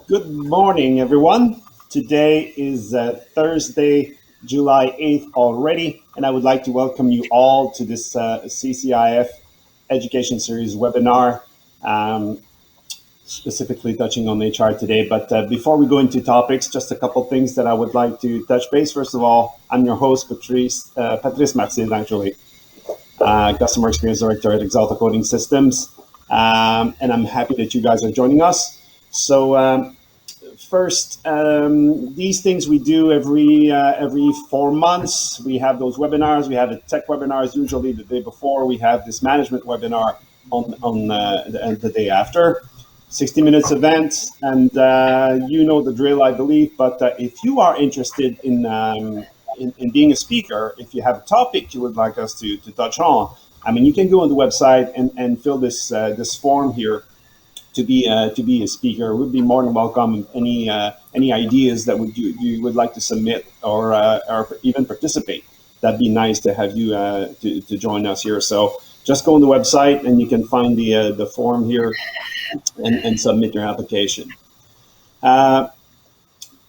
Good morning, everyone. Today is Thursday, July 8th already, and I would like to welcome you all to this CCIF Education Series webinar, um, specifically touching on HR today. But before we go into topics, just a couple things that I would like to touch base. First of all, I'm your host, Patrice Martin, actually, Customer Experience Director at Exalta Coding Systems, and I'm happy that you guys are joining us. So, first, these things we do every 4 months. We have those webinars. We have the tech webinars usually the day before. We have this management webinar on the day after. 60 minutes event, and you know the drill, I believe. But if you are interested in being a speaker, if you have a topic you would like us to touch on, I mean, you can go on the website and fill this form here to be a speaker. We'd be more than welcome. Any ideas that you would like to submit or even participate. That'd be nice to have you to join us here. So just go on the website and you can find the form here and submit your application.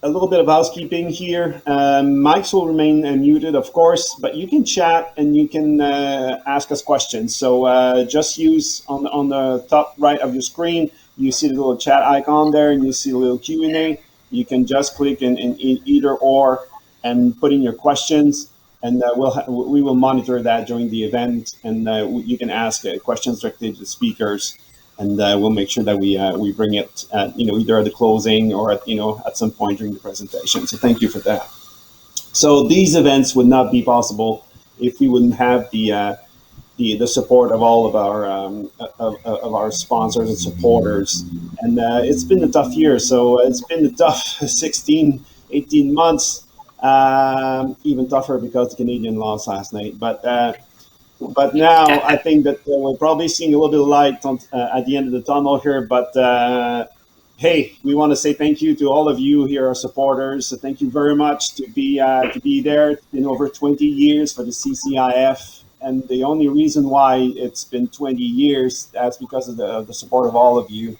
A little bit of housekeeping here. Mics will remain muted, of course, but you can chat and you can ask us questions. So just use on the top right of your screen, you see the little chat icon there, and you see the little Q&A. You can just click in either or and put in your questions, and we will monitor that during the event, and you can ask questions directly to the speakers. And we'll make sure that we bring it at, either at the closing or at some point during the presentation. So thank you for that. So these events would not be possible if we wouldn't have the support of all of our sponsors and supporters. And it's been a tough year. So it's been a tough 16, 18 months, even tougher because the Canadian lost last night. But now I think that we're probably seeing a little bit of light at the end of the tunnel here. But hey, we want to say thank you to all of you here, our supporters. So thank you very much to be there. It's been over 20 years for the CCIF, and the only reason why it's been 20 years, that's because of the support of all of you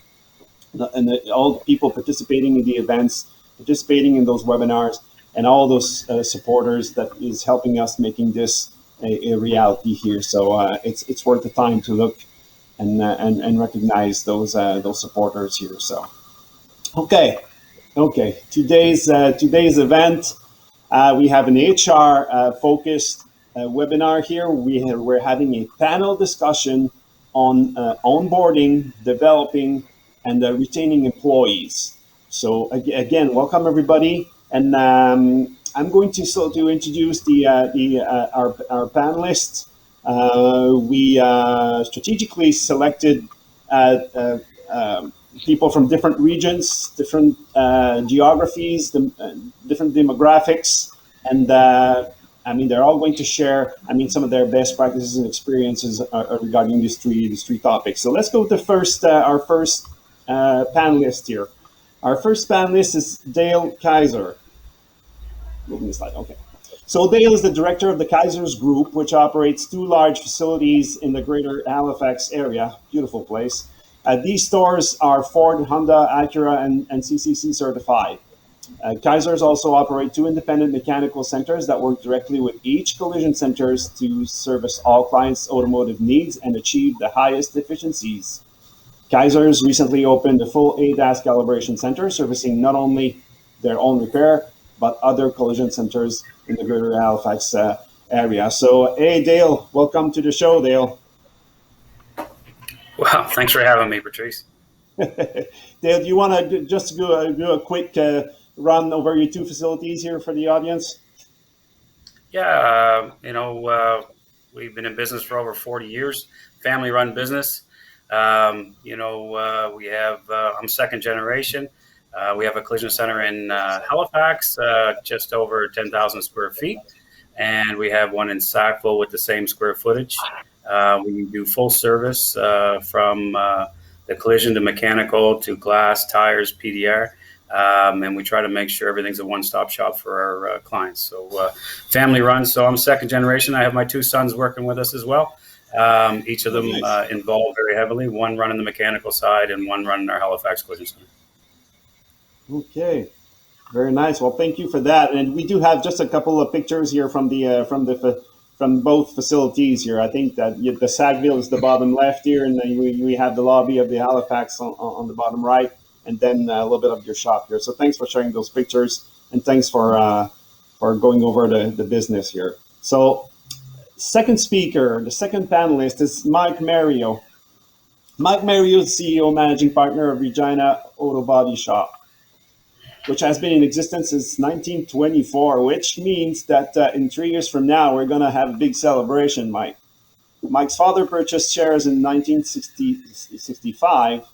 and all the people participating in the events, participating in those webinars, and all those supporters that is helping us making this a reality here. So it's worth the time to look and recognize those supporters here. So okay. Today's event, we have an HR focused webinar here. We're having a panel discussion on onboarding, developing, and retaining employees. So again, welcome everybody, and I'm going to introduce our panelists. We strategically selected people from different regions, different geographies, different demographics, and I mean, they're all going to share, some of their best practices and experiences regarding these three topics. So let's go to our first panelist here. Our first panelist is Dale Kaiser. Moving the slide, okay. So Dale is the director of the Kaiser's Group, which operates 2 large facilities in the greater Halifax area. Beautiful place. These stores are Ford, Honda, Acura, and CCC certified. Kaiser's also operate 2 independent mechanical centers that work directly with each collision centers to service all clients' automotive needs and achieve the highest efficiencies. Kaiser's recently opened a full ADAS calibration center, servicing not only their own repair, but other collision centers in the greater Halifax area. So, hey, Dale, welcome to the show, Dale. Wow, thanks for having me, Patrice. Dale, do you want to just do a quick run over your 2 facilities here for the audience? Yeah, we've been in business for over 40 years, family-run business. We have, I'm second generation. We have a collision center in Halifax, just over 10,000 square feet. And we have one in Sackville with the same square footage. We do full service from the collision to mechanical to glass, tires, PDR. And we try to make sure everything's a one-stop shop for our clients. So family run. So I'm second generation. I have my 2 sons working with us as well. Each of them involved very heavily. One running the mechanical side and one running our Halifax collision center. Okay. Very nice. Well, thank you for that. And we do have just a couple of pictures here from both facilities here. I think that the Sackville is the bottom left here, and then we have the lobby of the Halifax on the bottom right, and then a little bit of your shop here. So thanks for sharing those pictures, and thanks for going over the business here. So second speaker, the second panelist is Mike Mario. Mike Mario is CEO, managing partner of Regina Auto Body Shop, which has been in existence since 1924, which means that in 3 years from now, we're going to have a big celebration, Mike. Mike's father purchased shares in 1965,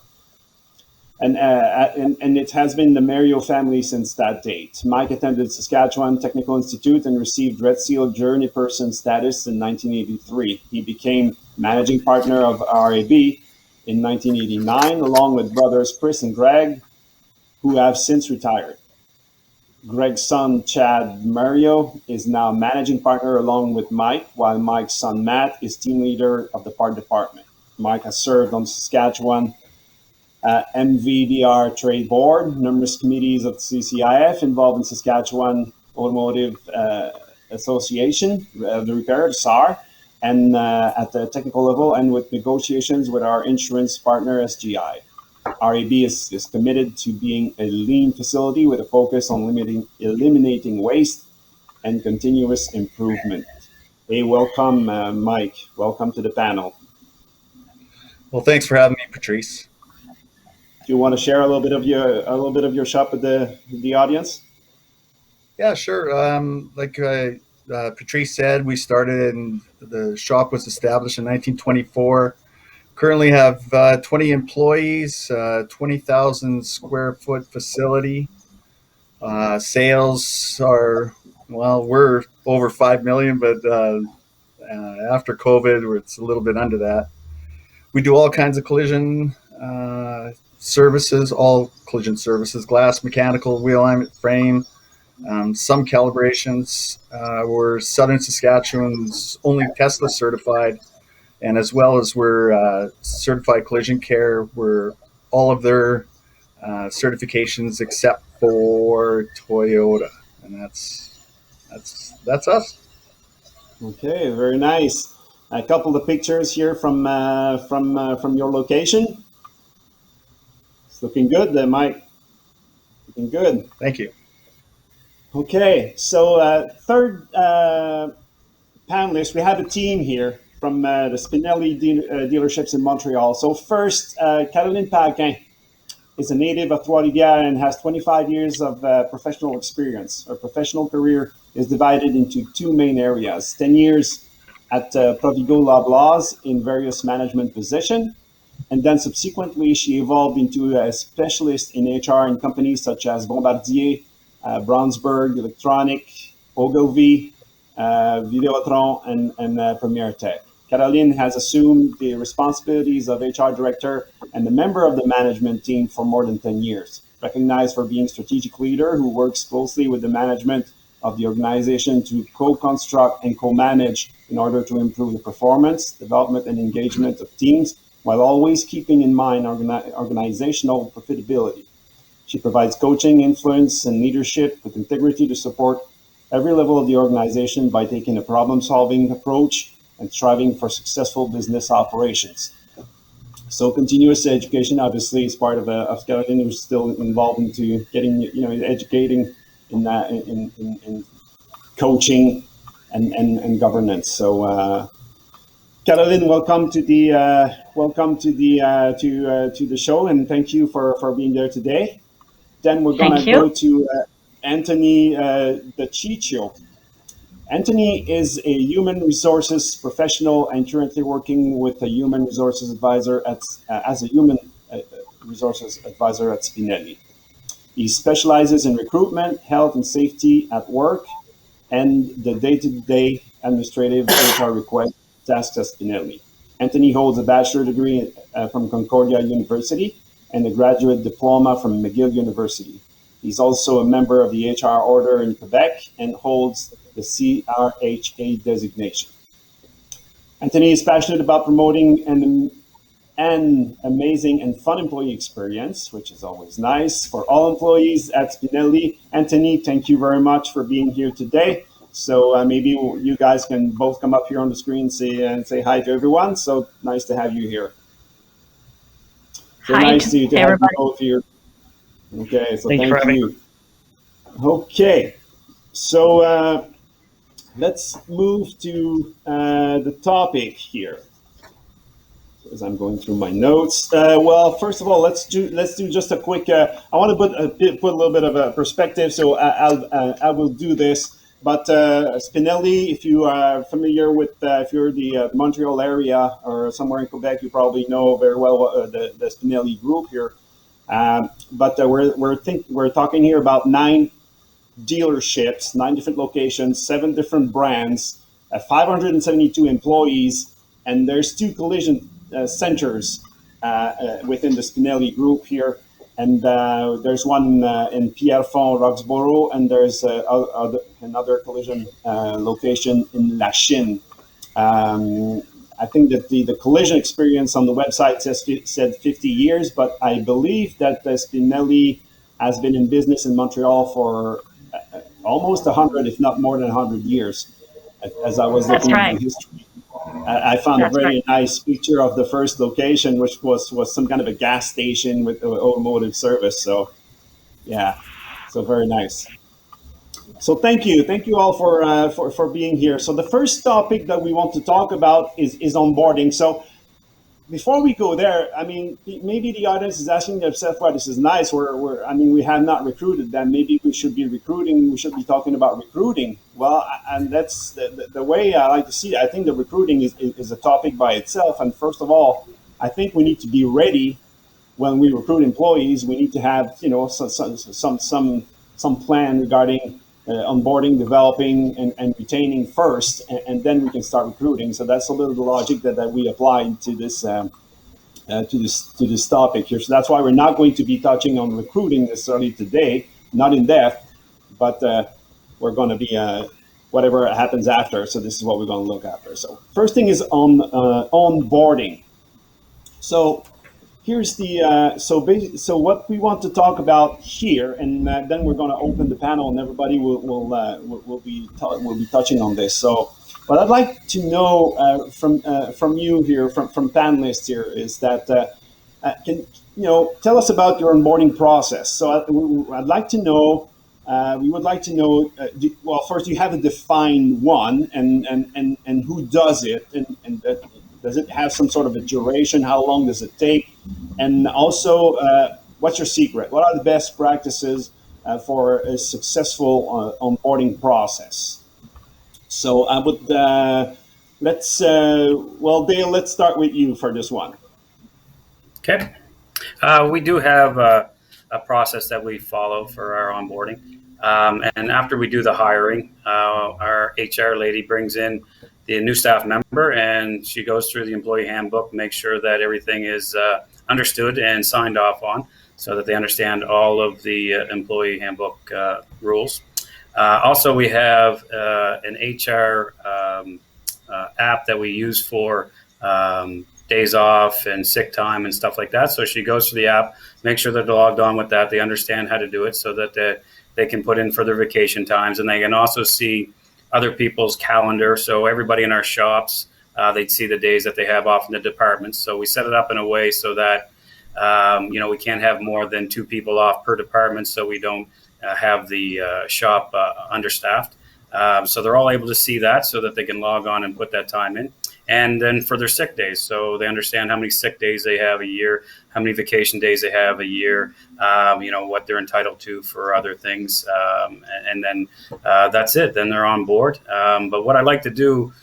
and it has been the Mario family since that date. Mike attended Saskatchewan Technical Institute and received Red Seal Journey Person status in 1983. He became managing partner of RAB in 1989, along with brothers Chris and Greg, who have since retired. Greg's son, Chad Mario, is now managing partner along with Mike, while Mike's son, Matt, is team leader of the part department. Mike has served on Saskatchewan MVDR Trade Board, numerous committees of CCIF involved in Saskatchewan Automotive Association, the repair, the SAR, and at the technical level, and with negotiations with our insurance partner, SGI. RAB is committed to being a lean facility with a focus on eliminating waste and continuous improvement. Hey, welcome, Mike. Welcome to the panel. Well, thanks for having me, Patrice. Do you want to share a little bit of your shop with the audience? Yeah, sure. Like Patrice said, we started and the shop was established in 1924. Currently have 20 employees, 20,000 square foot facility. Sales are, well, we're over 5 million, but after COVID, it's a little bit under that. We do all kinds of collision services, all collision services, glass, mechanical, wheel alignment, frame, some calibrations. We're Southern Saskatchewan's only Tesla certified. And as well as we're certified collision care, we're all of their certifications except for Toyota, and that's us. Okay, very nice. A couple of pictures here from your location. It's looking good, there, Mike. Looking good. Thank you. Okay, so third panelist, we have a team here from the Spinelli dealerships in Montreal. So first, Caroline Paquin is a native of Trois-Rivières and has 25 years of professional experience. Her professional career is divided into two main areas: 10 years at Provigo Loblaws in various management positions, and then subsequently she evolved into a specialist in HR in companies such as Bombardier, Brownsburg Electronic, Ogilvy, Videotron, and Premier Tech. Caroline has assumed the responsibilities of HR director and a member of the management team for more than 10 years. Recognized for being a strategic leader who works closely with the management of the organization to co-construct and co-manage in order to improve the performance, development, and engagement of teams, while always keeping in mind organizational profitability. She provides coaching, influence, and leadership with integrity to support every level of the organization by taking a problem-solving approach and striving for successful business operations. So continuous education obviously is part of Caroline, who's still involved into getting, educating in coaching and governance. So Caroline, welcome to the show, and thank you for being there today. Then we're gonna go to Anthony DeCiccio. Anthony is a human resources professional and currently working with a human resources advisor as a human resources advisor at Spinelli. He specializes in recruitment, health and safety at work, and the day-to-day administrative HR request tasks at Spinelli. Anthony holds a bachelor degree from Concordia University and a graduate diploma from McGill University. He's also a member of the HR Order in Quebec and holds the CRHA designation. Anthony is passionate about promoting and and amazing and fun employee experience, which is always nice for all employees at Spinelli. Anthony, thank you very much for being here today. So maybe you guys can both come up here on the screen and say hi to everyone. So nice to have you here. So hi, nice to have you both here. Okay, so thank you. Okay, so let's move to the topic here. As I'm going through my notes, well, first of all, let's do just a quick. I want to put a little bit of a perspective, so I will do this. But Spinelli, if you are familiar with, if you're the Montreal area or somewhere in Quebec, you probably know very well the Spinelli group here. But we're talking here about 9 dealerships, 9 different locations, 7 different brands, 572 employees, and there's 2 collision centers within the Spinelli group here. And there's one in Pierrefonds, Roxborough, and there's another collision location in Lachine. I think that the collision experience on the website said 50 years, but I believe that Spinelli has been in business in Montreal for almost 100, if not more than 100 years. As I was looking at the history, I found a very nice picture of the first location, which was some kind of a gas station with automotive service. So, yeah, so very nice. So thank you all for being here. So the first topic that we want to talk about is onboarding. So before we go there, I mean, maybe the audience is asking themselves, "Well, this is nice. We have not recruited them. Maybe we should be recruiting. We should be talking about recruiting." Well, and that's the way I like to see it. I think the recruiting is a topic by itself. And first of all, I think we need to be ready when we recruit employees. We need to have some plan regarding onboarding, developing, and retaining first, and then we can start recruiting. So that's a little the logic that we applied to this topic here. So that's why we're not going to be touching on recruiting necessarily today, not in depth, but we're going to be whatever happens after. So this is what we're going to look after. So first thing is on onboarding. So here's the so what we want to talk about here, and then we're going to open the panel, and everybody will be touching on this. So, what I'd like to know from you here, from panelists here, is that can tell us about your onboarding process. So I'd like to know. We would like to know. Well, first you have to define one, and who does it, and that. Does it have some sort of a duration? How long does it take? And also, what's your secret? What are the best practices for a successful onboarding process? So I would, Dale, let's start with you for this one. Okay. We do have a process that we follow for our onboarding. And after we do the hiring, our HR lady brings in the new staff member, and she goes through the employee handbook, makes sure that everything is understood and signed off on, so that they understand all of the employee handbook rules. Also, we have an HR app that we use for days off and sick time and stuff like that. So she goes through the app, make sure that they're logged on with that, they understand how to do it, so that they can put in for their vacation times, and they can also see other people's calendar. So everybody in our shops, they'd see the days that they have off in the departments. So we set it up in a way so that, we can't have more than 2 people off per department, so we don't have the shop understaffed. So they're all able to see that so that they can log on and put that time in. And then for their sick days, so they understand how many sick days they have a year, how many vacation days they have a year, what they're entitled to for other things. And then that's it. Then they're on board. But what I like to do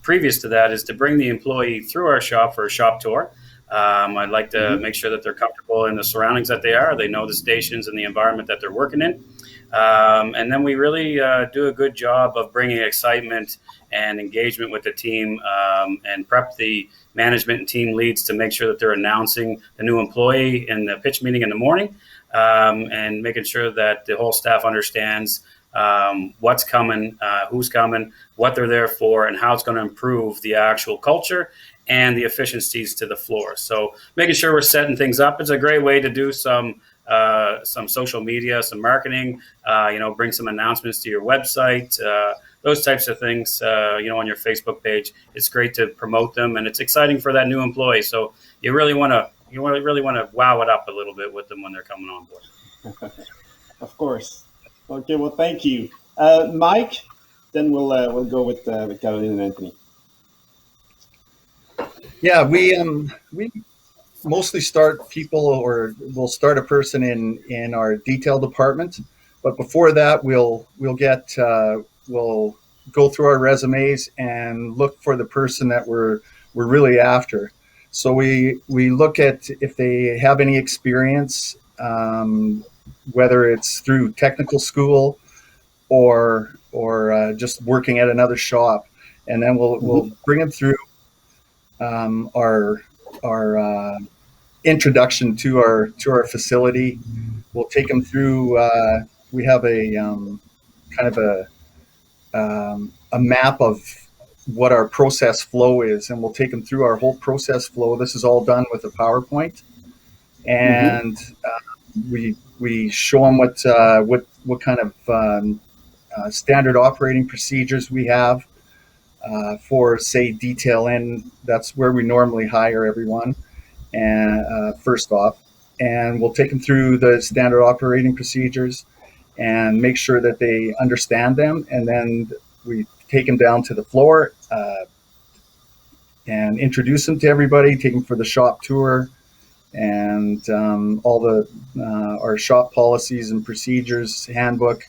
previous to that is to bring the employee through our shop for a shop tour. I'd like to make sure that they're comfortable in the surroundings that they are. They know the stations and the environment that they're working in. And then we really do a good job of bringing excitement and engagement with the team, and prep the management and team leads to make sure that they're announcing the new employee in the pitch meeting in the morning, and making sure that the whole staff understands what's coming, who's coming, what they're there for, and how it's going to improve the actual culture and the efficiencies to the floor. So making sure we're setting things up is a great way to do some social media, some marketing, bring some announcements to your website, those types of things, on your Facebook page. It's great to promote them, and it's exciting for that new employee. So you really want to wow it up a little bit with them when they're coming on board. Of course. Okay, well, thank you. Mike, then we'll go with Caroline and Anthony. Yeah, we mostly start people, or we'll start a person in our detail department. But before that, we'll go through our resumes and look for the person that we're really after. So we look at if they have any experience, whether it's through technical school or just working at another shop, and then we'll bring them through our introduction to our facility. We'll take them through. We have a kind of a map of what our process flow is, and we'll take them through our whole process flow. This is all done with a PowerPoint, and we show them what kind of standard operating procedures we have for, say, detail in. That's where we normally hire everyone, and first off, and we'll take them through the standard operating procedures and make sure that they understand them, and then we take them down to the floor and introduce them to everybody, take them for the shop tour, and all the our shop policies and procedures handbook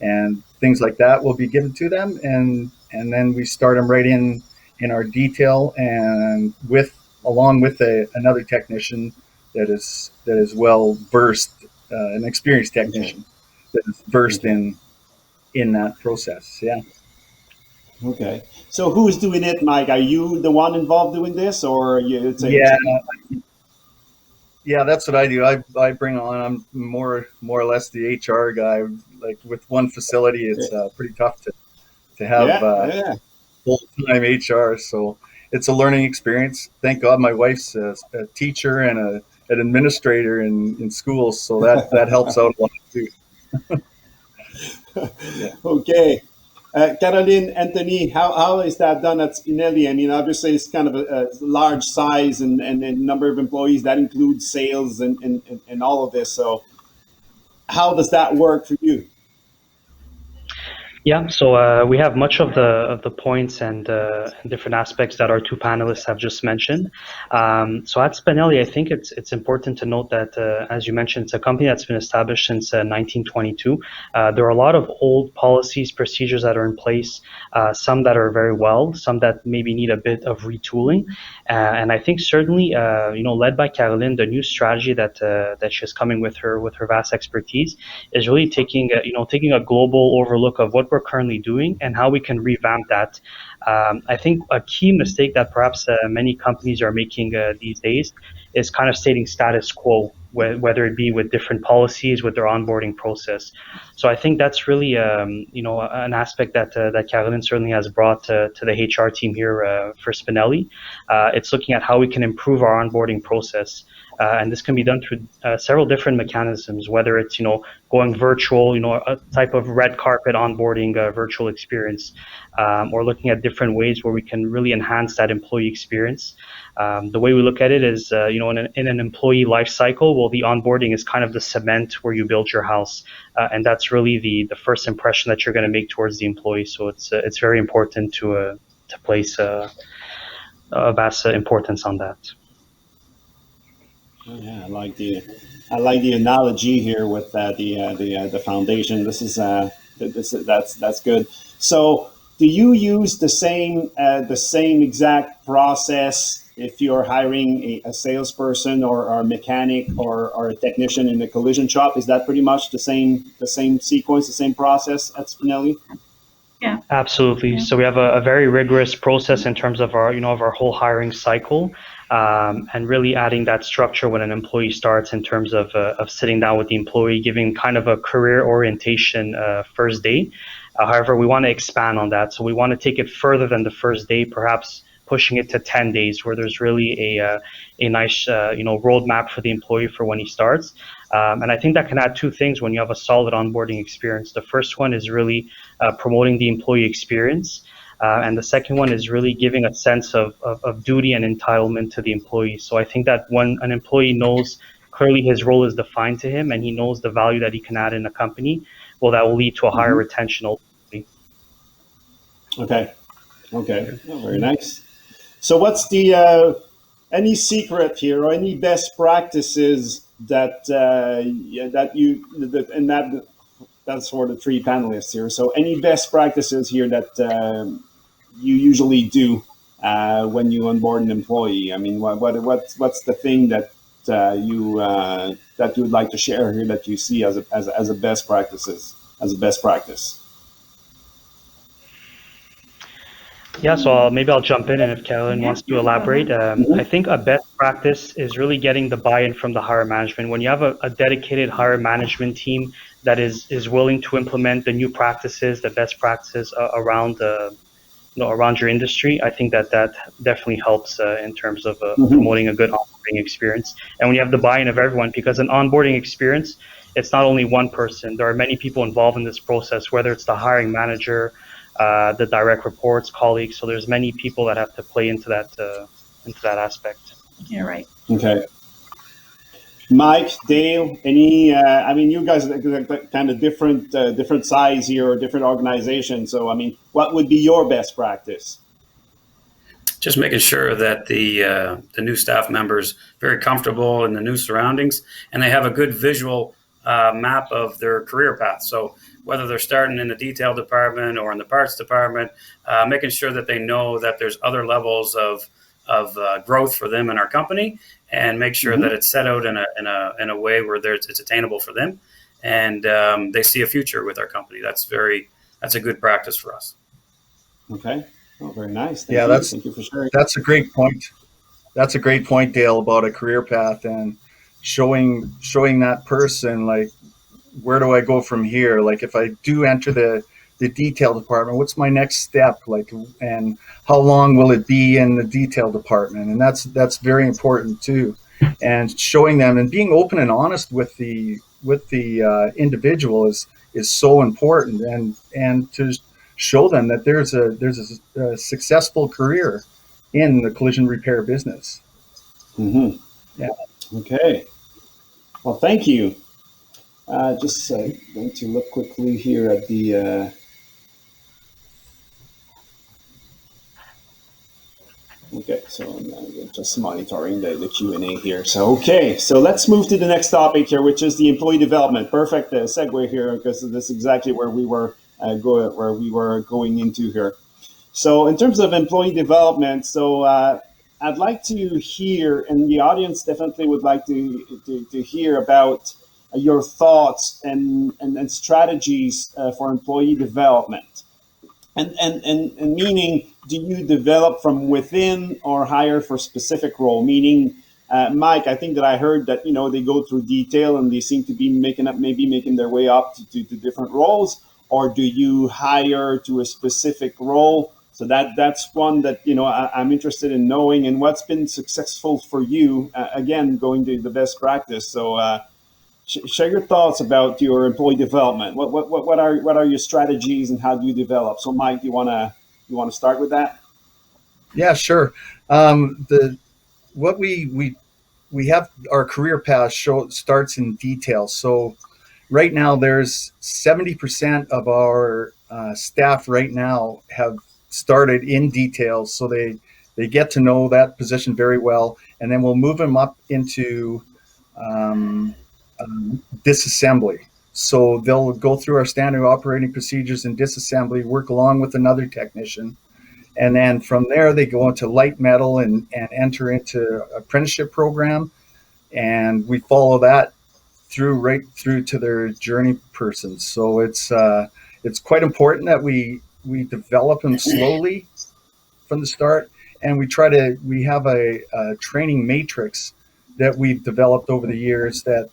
and things like that will be given to them, and then we start them right in our detail, and along with another technician that is well versed, an experienced technician that is versed in that process. Yeah. Okay. So who's doing it, Mike? Are you the one involved doing this, or you? Yeah, that's what I do. I bring on. I'm more or less the HR guy. Like with one facility, it's pretty tough to have full-time HR. So it's a learning experience. Thank God my wife's a teacher and an administrator in schools, so that helps out a lot too. Okay. Caroline, Anthony, how is that done at Spinelli? I mean, obviously it's kind of a large size and number of employees. That includes sales and all of this. So how does that work for you? Yeah, so we have much of the points and different aspects that our two panelists have just mentioned. So at Spinelli, I think it's important to note that, as you mentioned, it's a company that's been established since 1922. There are a lot of old policies, procedures that are in place, some that are very well, some that maybe need a bit of retooling. And I think certainly, led by Caroline, the new strategy that she's coming with her vast expertise is really taking a global overlook of what we're currently doing and how we can revamp that. I think a key mistake that perhaps many companies are making these days is kind of stating status quo, whether it be with different policies, with their onboarding process. So I think that's really an aspect that Caroline certainly has brought to the HR team here for Spinelli. It's looking at how we can improve our onboarding process. And this can be done through several different mechanisms, whether it's, going virtual, a type of red carpet onboarding virtual experience, or looking at different ways where we can really enhance that employee experience. The way we look at it is, in an employee life cycle, well, the onboarding is kind of the cement where you build your house. And that's really the first impression that you're going to make towards the employee. So it's very important to place a vast importance on that. Oh, yeah, I like the analogy here with the foundation. That's good. So, do you use the same exact process if you're hiring a salesperson or a mechanic or a technician in the collision shop? Is that pretty much the same sequence, the same process at Spinelli? Yeah, absolutely. So we have a very rigorous process in terms of our whole hiring cycle. And really adding that structure when an employee starts in terms of sitting down with the employee, giving kind of a career orientation first day. However, we want to expand on that. So we want to take it further than the first day, perhaps pushing it to 10 days, where there's really a nice roadmap for the employee for when he starts. And I think that can add two things when you have a solid onboarding experience. The first one is really promoting the employee experience. And the second one is really giving a sense of duty and entitlement to the employee. So I think that when an employee knows clearly his role is defined to him and he knows the value that he can add in a company, well, that will lead to a higher retention ultimately. Okay. Oh, very nice. So what's the any secret here or any best practices that's for the three panelists here. So any best practices here that you usually do when you onboard an employee? I mean, what's the thing that you would like to share here that you see as a best practice? Yeah, so maybe I'll jump in, and if Carolyn wants to elaborate, I think a best practice is really getting the buy-in from the higher management. When you have a dedicated higher management team that is willing to implement the new practices, the best practices around around your industry, I think that definitely helps in terms of promoting a good onboarding experience. And when you have the buy-in of everyone, because an onboarding experience, it's not only one person. There are many people involved in this process, whether it's the hiring manager, the direct reports, colleagues. So there's many people that have to play into that aspect. You're right. Okay. Mike, Dale, any? I mean, you guys are kind of different size here or different organizations. So, I mean, what would be your best practice? Just making sure that the new staff members very comfortable in the new surroundings and they have a good visual map of their career path. So whether they're starting in the detail department or in the parts department, making sure that they know that there's other levels of growth for them in our company, and make sure that it's set out in a way where it's attainable for them, and they see a future with our company. That's a good practice for us. Okay. Oh, very nice. Thank you for sharing. That's a great point. That's a great point, Dale, about a career path and showing that person, like, where do I go from here? Like, if I do enter the detail department, what's my next step? Like, and how long will it be in the detail department? And that's very important too. And showing them and being open and honest with the individual is so important. And to show them that there's a successful career in the collision repair business. Mm-hmm. Yeah. Okay. Well, thank you. Just going to look quickly here at the. Okay, so I'm just monitoring the Q&A here. So, okay, so let's move to the next topic here, which is the employee development. Perfect segue here, because this is exactly where we were going into here. So, in terms of employee development, so I'd like to hear, and the audience definitely would like to hear about your thoughts and strategies for employee development, and meaning, do you develop from within or hire for specific role? Meaning, Mike, I think that I heard that they go through detail and they seem to be making their way up to different roles, or do you hire to a specific role? So that's one that I'm interested in knowing, and what's been successful for you. Again, going to the best practice. So. Share your thoughts about your employee development. What are your strategies and how do you develop? So, Mike, you want to start with that? Yeah, sure. What we have, our career path starts in detail. So, right now, there's 70% of our staff right now have started in detail. So they get to know that position very well, and then we'll move them up into disassembly. So they'll go through our standard operating procedures in disassembly, work along with another technician, and then from there they go into light metal and enter into apprenticeship program, and we follow that right through to their journey person. So it's quite important that we develop them slowly from the start, and we have a training matrix that we've developed over the years that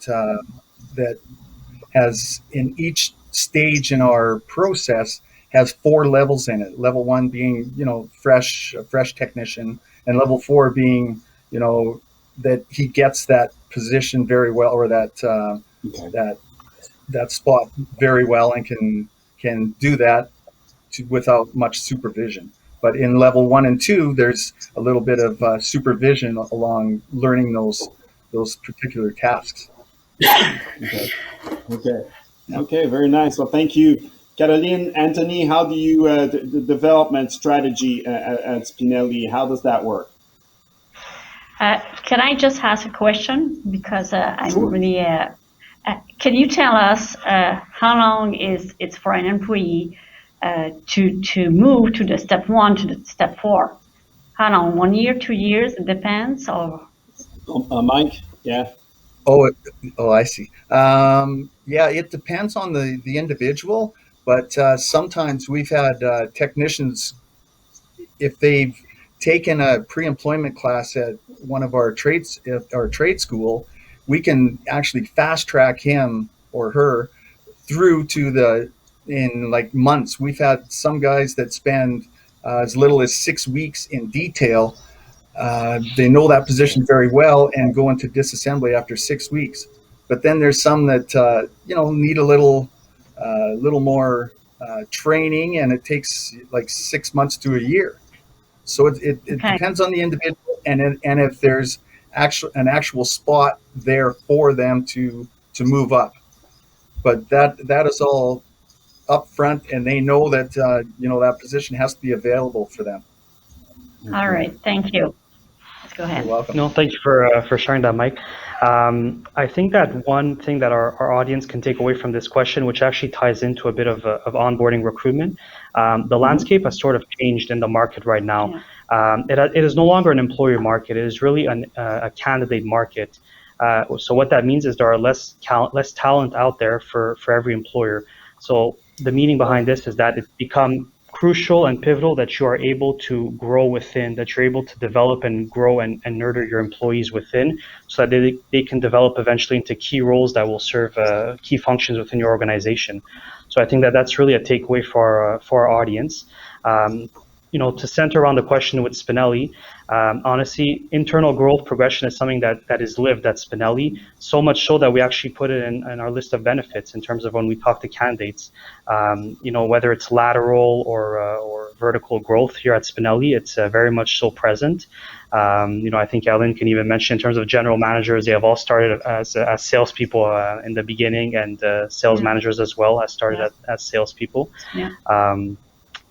has, in each stage in our process, has 4 levels in it. Level 1 being, a fresh technician, and level 4 being, that he gets that position very well, or that spot very well, and can do that without much supervision. But in level 1 and 2, there's a little bit of supervision along learning those particular tasks. Okay, very nice. Well, thank you, Caroline. Anthony, how do you the development strategy at Spinelli? How does that work? Can I just ask a question? Because I'm Sure. really. Can you tell us how long is it for an employee to move to the step 1 to the step 4? How long? 1 year, 2 years? It depends. Or Mike, yeah. Oh, I see. Yeah, it depends on the individual, but sometimes we've had technicians, if they've taken a pre-employment class at one of our trade school, we can actually fast track him or her through to in like months. We've had some guys that spend as little as 6 weeks in detail. They know that position very well and go into disassembly after 6 weeks. But then there's some that need a little more training, and it takes like 6 months to a year. So it Okay. depends on the individual, and if there's an actual spot there for them to move up. But that is all up front, and they know that that position has to be available for them. all right. Thank you. Let's go ahead. You're welcome. No, thank you for sharing that, Mike. I think that one thing that our audience can take away from this question, which actually ties into a bit of onboarding recruitment, the landscape has sort of changed in the market right now. It is no longer an employer market. It is really a candidate market. So what that means is there are less talent out there for every employer. So the meaning behind this is that it's become crucial and pivotal that you are able to grow within, that you're able to develop and grow and nurture your employees within, so that they can develop eventually into key roles that will serve key functions within your organization. So I think that that's really a takeaway for our audience. To center around the question with Spinelli, honestly, internal growth progression is something that is lived at Spinelli, so much so that we actually put it in our list of benefits in terms of when we talk to candidates. Whether it's lateral or vertical growth here at Spinelli, it's very much so present. I think Ellen can even mention in terms of general managers, they have all started as salespeople in the beginning, and sales managers as well has started as salespeople. Yeah.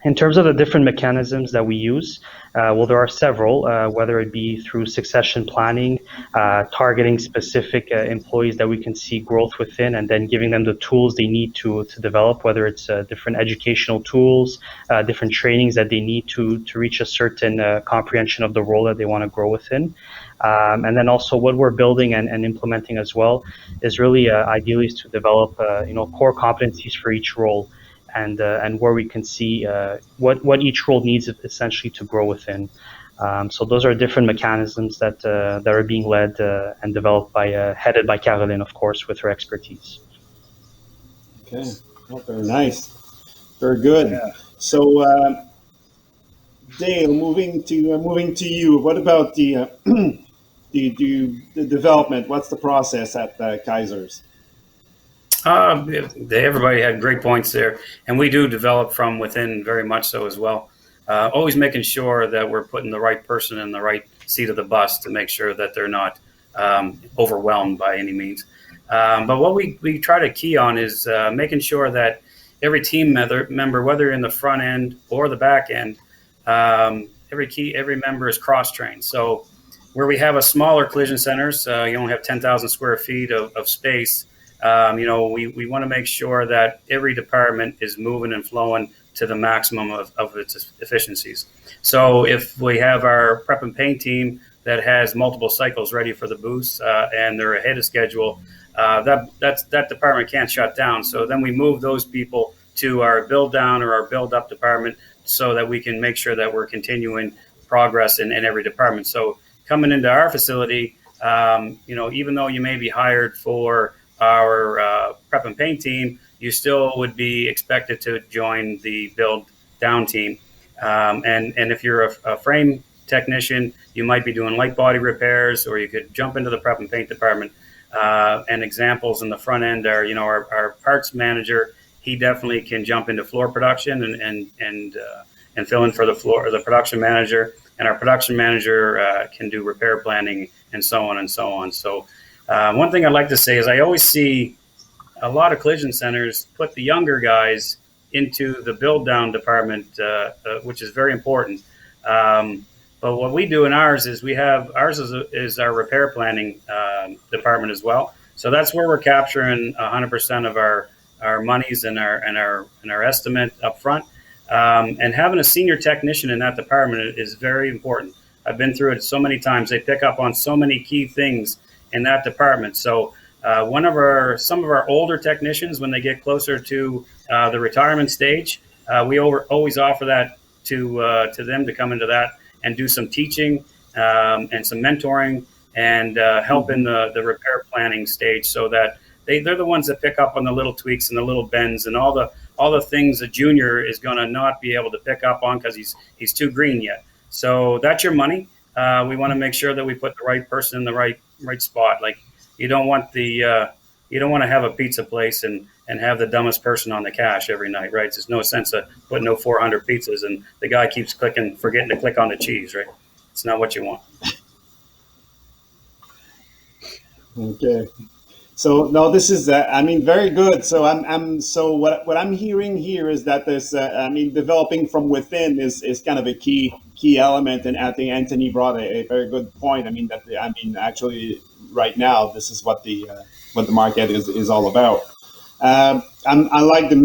In terms of the different mechanisms that we use, there are several, whether it be through succession planning, targeting specific employees that we can see growth within, and then giving them the tools they need to develop, whether it's different educational tools, different trainings that they need to reach a certain comprehension of the role that they want to grow within. And then also what we're building and implementing as well is really ideally is to develop core competencies for each role. And where we can see what each role needs essentially to grow within. So those are different mechanisms that are being led and developed headed by Caroline, of course, with her expertise. Okay, very nice, very good. Yeah. So, Dale, moving to you. What about the development? What's the process at Kaisers? Everybody had great points there, and we do develop from within very much so as well. Always making sure that we're putting the right person in the right seat of the bus to make sure that they're not overwhelmed by any means. But what we try to key on is making sure that every team member, whether in the front end or the back end, every member is cross-trained. So where we have a smaller collision centers, you only have 10,000 square feet of space. We want to make sure that every department is moving and flowing to the maximum of its efficiencies. So if we have our prep and paint team that has multiple cycles ready for the booths and they're ahead of schedule, that department can't shut down. So then we move those people to our build down or our build up department so that we can make sure that we're continuing progress in every department. So coming into our facility, even though you may be hired for our prep and paint team, you still would be expected to join the build down team. And if you're a frame technician, you might be doing light body repairs, or you could jump into the prep and paint department. And examples in the front end are, our parts manager. He definitely can jump into floor production and fill in for the production manager. And our production manager can do repair planning and so on and so on. So one thing I'd like to say is I always see a lot of collision centers put the younger guys into the build down department, which is very important. But what we do in ours is is our repair planning department as well. So that's where we're capturing 100% of our monies and our estimate up front. And having a senior technician in that department is very important. I've been through it so many times. They pick up on so many key things in that department. So some of our older technicians, when they get closer to the retirement stage, we always offer that to them to come into that and do some teaching and some mentoring and help in the repair planning stage, so that they're the ones that pick up on the little tweaks and the little bends and all the things a junior is going to not be able to pick up on because he's too green yet. So that's your money. We want to make sure that we put the right person in the right spot. Like, you don't want to have a pizza place and have the dumbest person on the cash every night, right? There's no sense of putting 400 pizzas and the guy keeps forgetting to click on the cheese, right? It's not what you want. Okay. So no, this is very good. So so what I'm hearing here is that this developing from within is kind of a key element, and I think Anthony brought a very good point. Actually right now this is what the market is all about. I like the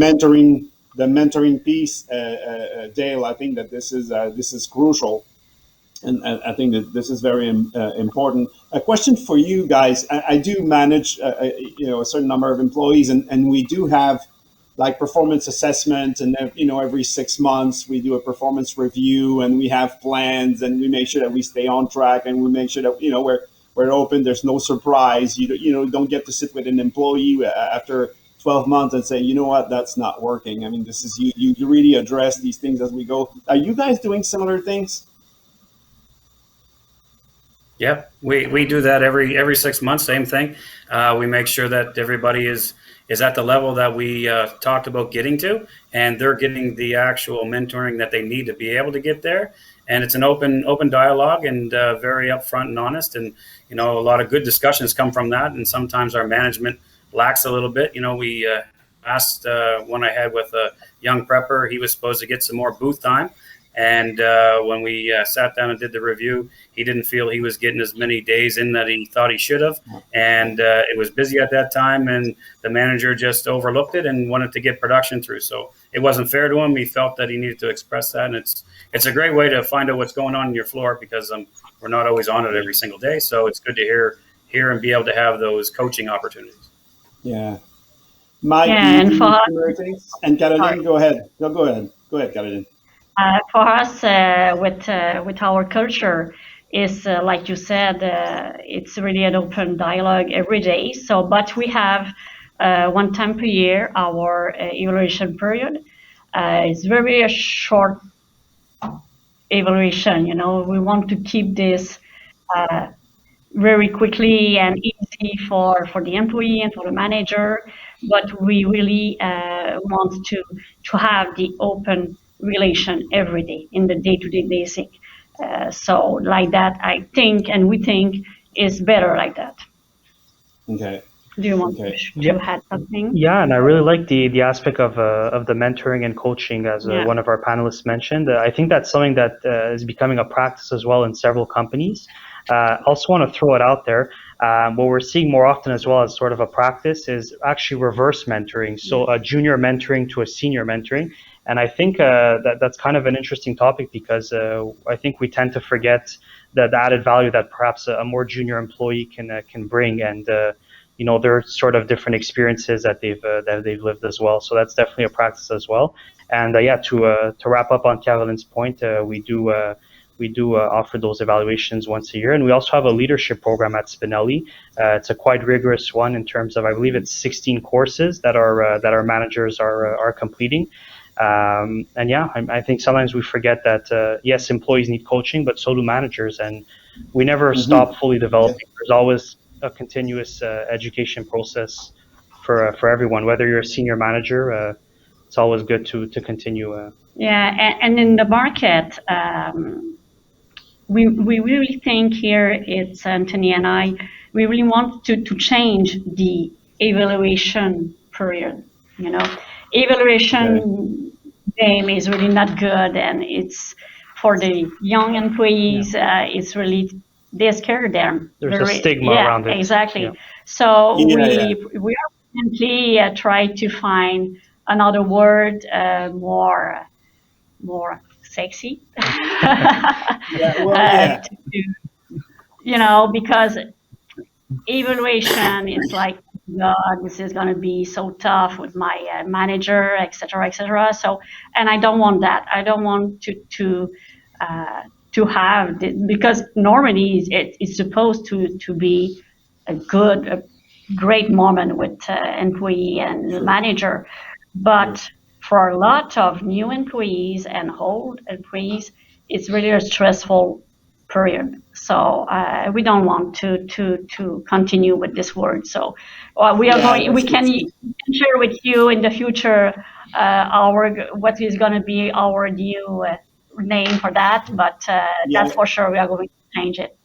mentoring piece, Dale. I think that this is crucial. And I think that this is very important. A question for you guys. I do manage, a certain number of employees, and we do have like performance assessment, and every 6 months we do a performance review, and we have plans, and we make sure that we stay on track, and we make sure that we're open. There's no surprise. You don't get to sit with an employee after 12 months and say, you know what, that's not working. I mean, this is you really address these things as we go. Are you guys doing similar things? Yep, we do that every 6 months. Same thing. We make sure that everybody is at the level that we talked about getting to, and they're getting the actual mentoring that they need to be able to get there. And it's an open dialogue, and very upfront and honest. And a lot of good discussions come from that. And sometimes our management lacks a little bit. We asked one I had with a young prepper. He was supposed to get some more booth time. And when we sat down and did the review, he didn't feel he was getting as many days in that he thought he should have. And it was busy at that time, and the manager just overlooked it and wanted to get production through. So it wasn't fair to him. He felt that he needed to express that. And it's a great way to find out what's going on in your floor, because we're not always on it every single day. So it's good to hear and be able to have those coaching opportunities. Yeah. Mike, and for and Caroline, go ahead. Go ahead, Caroline. For us, with our culture, is like you said, it's really an open dialogue every day. So, but we have one time per year our evaluation period. It's very a short evaluation. We want to keep this very quickly and easy for the employee and for the manager. But we really want to have the open relation every day in the day-to-day basic. So like that, I think, and we think is better like that. Okay. Do you want to add something? Yeah, and I really like the aspect of the mentoring and coaching, as one of our panelists mentioned. I think that's something that is becoming a practice as well in several companies. Also want to throw it out there. What we're seeing more often as well as sort of a practice is actually reverse mentoring. So a junior mentoring to a senior mentoring. And I think that's kind of an interesting topic, because I think we tend to forget the added value that perhaps a more junior employee can bring, and their sort of different experiences that they've lived as well. So that's definitely a practice as well. And to wrap up on Caroline's point, we we do offer those evaluations once a year, and we also have a leadership program at Spinelli. It's a quite rigorous one in terms of, I believe it's 16 courses that our managers are completing. And yeah, I think sometimes we forget that yes, employees need coaching, but so do managers, and we never stop fully developing. There's always a continuous education process for everyone, whether you're a senior manager. It's always good to continue. Yeah, and in the market, we really think here, it's Anthony and I, we really want to change the evaluation period. You know, evaluation game is really not good, and it's for the young employees. It's really, they're scared them. There's a stigma around it. Exactly. Yeah. So we are simply try to find another word, more sexy. You know, because evaluation is like, God, this is going to be so tough with my manager, etc., etc. So, and I don't want that. I don't want to have this, because normally it's supposed to be a great moment with employee and manager, but for a lot of new employees and old employees, it's really a stressful period. So we don't want to continue with this word. So we can share with you in the future what is going to be our new name for that. But that's for sure we are going to change it.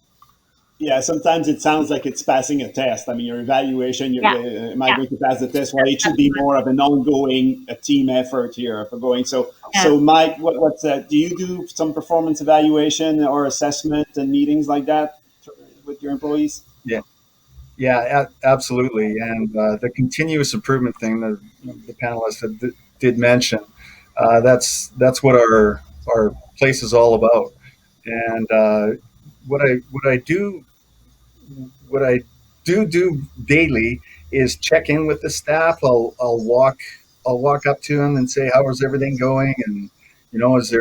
Yeah, sometimes it sounds like it's passing a test. I mean, your evaluation, am I going to pass the test? Well, it should be more of an ongoing team effort here for going. So Mike, what's that? Do you do some performance evaluation or assessment and meetings like that with your employees? Yeah, absolutely. And the continuous improvement thing that the panelists did mention, that's what our place is all about. And what I do daily is check in with the staff. I'll walk up to them and say, how is everything going? And, is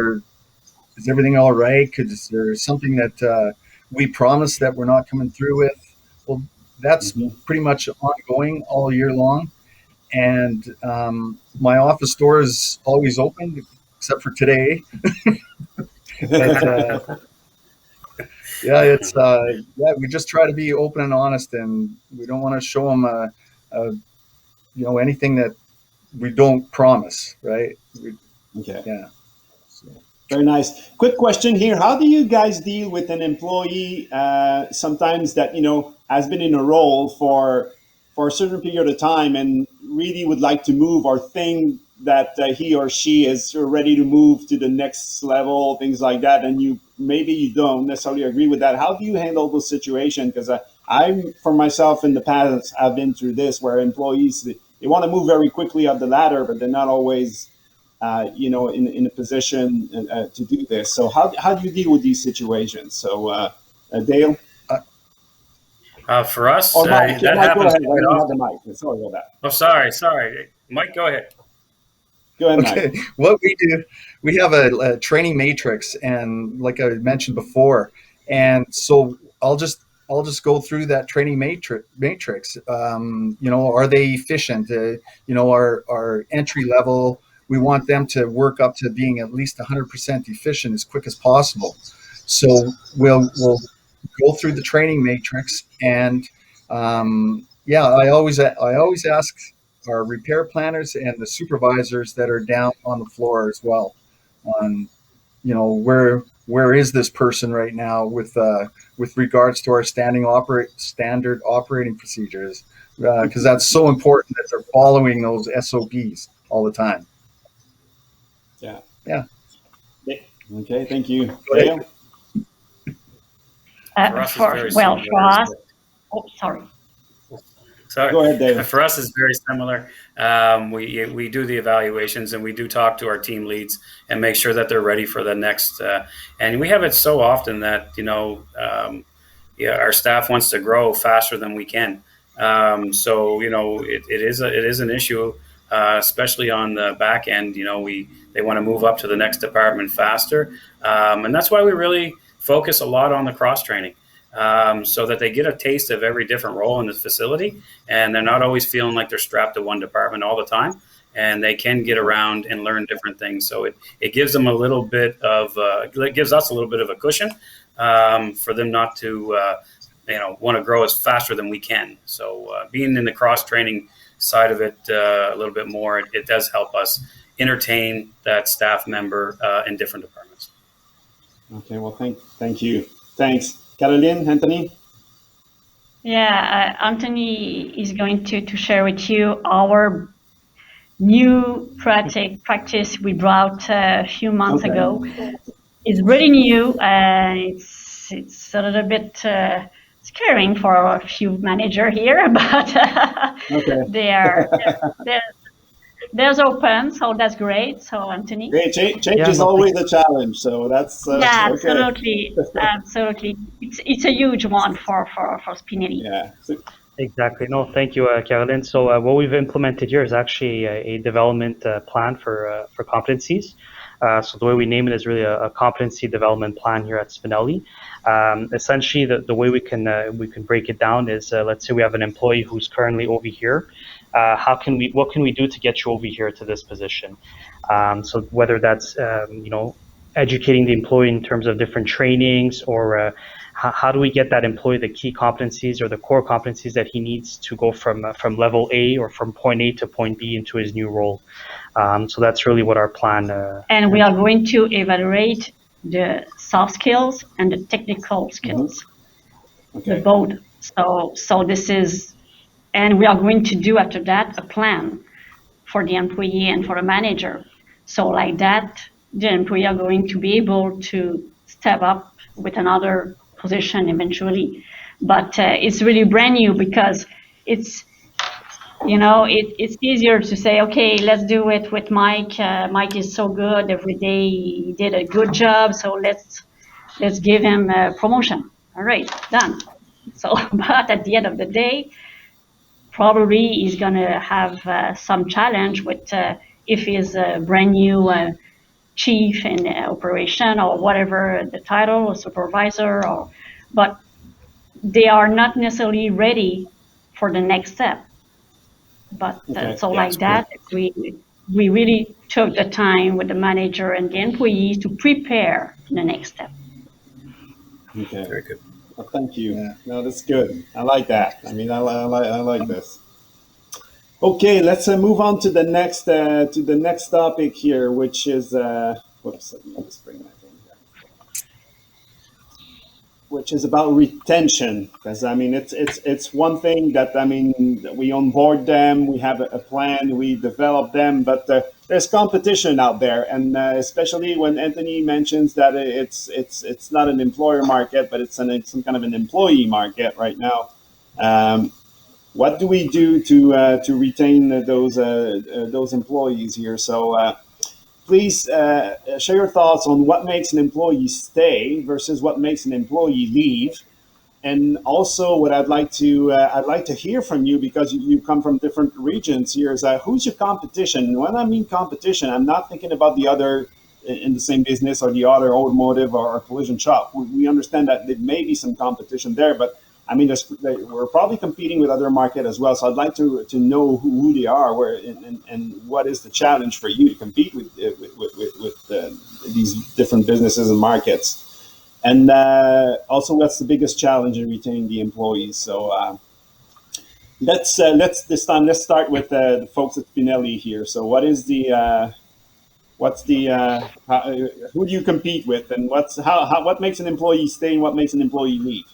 everything all right? Is there something that we promised that we're not coming through with? Well, that's pretty much ongoing all year long. And my office door is always open, except for today. But, we just try to be open and honest, and we don't want to show them, anything that we don't promise, right? Very nice. Quick question here: how do you guys deal with an employee sometimes that has been in a role for a certain period of time and really would like to move, or think that he or she is ready to move to the next level, things like that, and you don't necessarily agree with that? How do you handle those situations? Because I'm, for myself, in the past, I've been through this, where employees, they want to move very quickly up the ladder, but they're not always in a position to do this. So how do you deal with these situations? So Dale? For us, Mike, that Mike, happens. Go ahead. I don't have the mic. Sorry about that. Oh, sorry. Mike, go ahead. Go ahead, Mike. Okay. What we do, we have a training matrix, and like I mentioned before, and so I'll just go through that training matrix. Are they efficient? Our entry level, we want them to work up to being at least 100% efficient as quick as possible. So we'll go through the training matrix, and I always ask our repair planners and the supervisors that are down on the floor as well on, where is this person right now with regards to our standard operating procedures, because that's so important that they're following those SOPs all the time. Yeah. Okay, thank you. Dale? For us, sorry. Sorry. Go ahead, David. For us, it's very similar. We do the evaluations, and we do talk to our team leads and make sure that they're ready for the next. And we have it so often that our staff wants to grow faster than we can. So it is an issue. especially on the back end. They want to move up to the next department faster, and that's why we really focus a lot on the cross training, so that they get a taste of every different role in the facility, and they're not always feeling like they're strapped to one department all the time, and they can get around and learn different things. So it gives them a little bit of it gives us a little bit of a cushion for them not to want to grow as faster than we can. So being in the cross training side of it a little bit more, it does help us entertain that staff member in different departments. Okay, well, thank you. Thanks. Caroline, Anthony? Yeah, Anthony is going to share with you our new practice we brought a few months ago. It's really new, and it's a little bit scaring for a few managers here, but there's open, so that's great. So Anthony, great. Change is always a challenge, so that's absolutely. It's a huge one for Spinelli. Yeah. Exactly. No, thank you, Caroline. So what we've implemented here is actually a development plan for competencies. So the way we name it is really a competency development plan here at Spinelli. Essentially, the way we can break it down is, let's say we have an employee who's currently over here. What can we do to get you over here to this position? So whether that's educating the employee in terms of different trainings, or how do we get that employee the key competencies or the core competencies that he needs to go from level A or from point A to point B into his new role. So that's really what our plan. And we are going to evaluate the soft skills and the technical skills, the both. So this is, and we are going to do after that a plan for the employee and for the manager. So like that, the employee are going to be able to step up with another position eventually. But it's really brand new because it's easier to say, okay, let's do it with Mike. Mike is so good every day. He did a good job. So let's give him a promotion. All right, done. So, but at the end of the day, probably he's going to have some challenge with if he's a brand new chief in operation or whatever the title, or supervisor, but they are not necessarily ready for the next step. But like that, we really took the time with the manager and the employees to prepare the next step. Okay, very good. Well, thank you. Yeah. No, that's good. I like that. I mean, I like this. Okay, let's move on to the next topic here, which is whoops. Let me just bring that in here. Which is about retention, because I mean it's one thing that we onboard them, we have a plan, we develop them, but there's competition out there, and especially when Anthony mentions that it's not an employer market, but it's some kind of an employee market right now. What do we do to retain those employees here? So please share your thoughts on what makes an employee stay versus what makes an employee leave. And also, what I'd like to hear from you, because you come from different regions here, is who's your competition? When I mean competition, I'm not thinking about the other in the same business or the other automotive or collision shop. We understand that there may be some competition there, but I mean, we're probably competing with other market as well. So I'd like to know who they are, and what is the challenge for you to compete with these different businesses and markets. And also, what's the biggest challenge in retaining the employees? So let's start with the folks at Spinelli here. So what is who do you compete with, and what makes an employee stay and what makes an employee leave?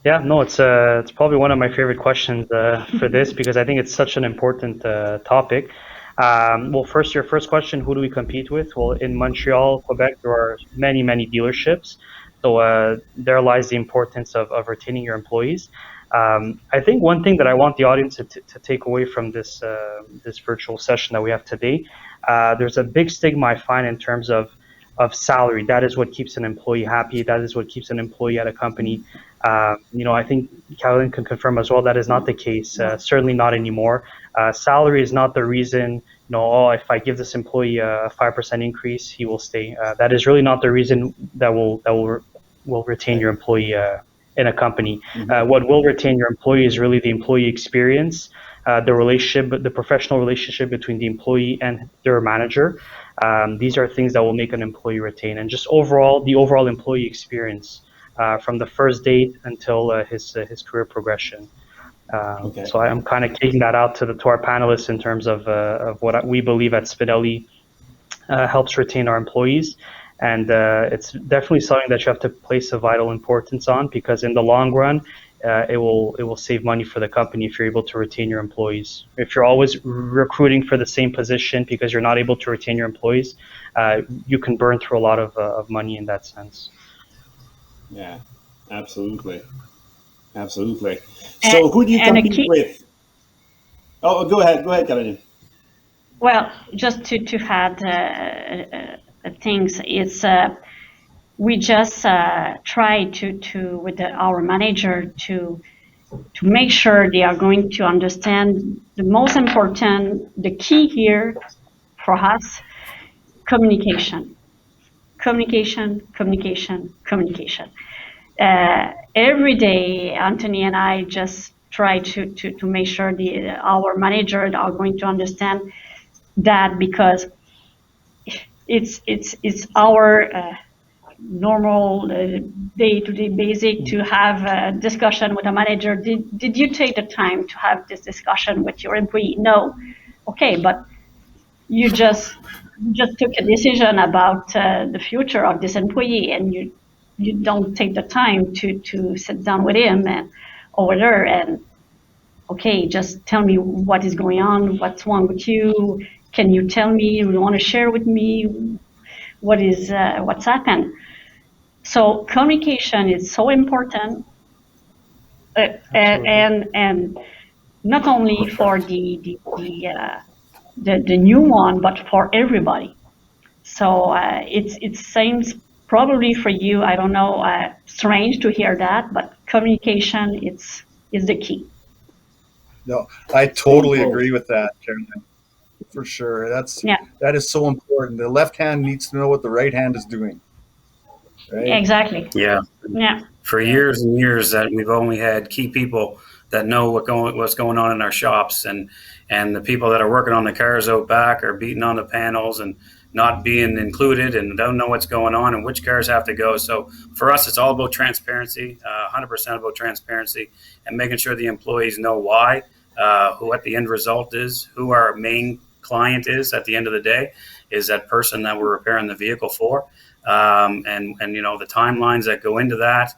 Yeah, no, it's probably one of my favorite questions for this, because I think it's such an important topic. Well, first, your first question, who do we compete with? Well, in Montreal, Quebec, there are many, many dealerships. So there lies the importance of retaining your employees. I think one thing that I want the audience to take away from this virtual session that we have today, there's a big stigma I find in terms of salary. That is what keeps an employee happy. That is what keeps an employee at a company. I think Caroline can confirm as well that is not the case. Certainly not anymore. Salary is not the reason. If I give this employee a 5% increase, he will stay. That is really not the reason that will retain your employee in a company. What will retain your employee is really the employee experience, the professional relationship between the employee and their manager. These are things that will make an employee retain, and just the overall employee experience from the first date until his career progression. So I'm kind of kicking that out to our panelists in terms of what we believe at Spinelli helps retain our employees. And it's definitely something that you have to place a vital importance on, because in the long run, it will save money for the company if you're able to retain your employees. If you're always recruiting for the same position because you're not able to retain your employees, you can burn through a lot of money in that sense. Yeah, absolutely. So who do you compete with? Oh, go ahead, Caroline. Well, just to add things, it's we just try to with our manager to make sure they are going to understand the most important, the key here for us, communication. Every day, Anthony and I just try to make sure our manager are going to understand that, because it's our normal day-to-day basic to have a discussion with a manager. Did you take the time to have this discussion with your employee? No. Okay, but you just took a decision about the future of this employee, and you don't take the time to sit down with him and over there and, okay, just tell me what is going on, what's wrong with you. Can you tell me, you want to share with me what's happened? So communication is so important, and not only for the new one, but for everybody. So it seems probably for you, I don't know, strange to hear that, but communication is the key. No, I totally agree with that, Caroline. For sure. That is so important. The left hand needs to know what the right hand is doing. Right? Exactly. Yeah. Yeah. For years and years that we've only had key people that know what's going on in our shops, and the people that are working on the cars out back are beating on the panels and not being included and don't know what's going on and which cars have to go. So for us, it's all about transparency, 100% about transparency, and making sure the employees know why, what the end result is, who our main client is at the end of the day, is that person that we're repairing the vehicle for, and the timelines that go into that,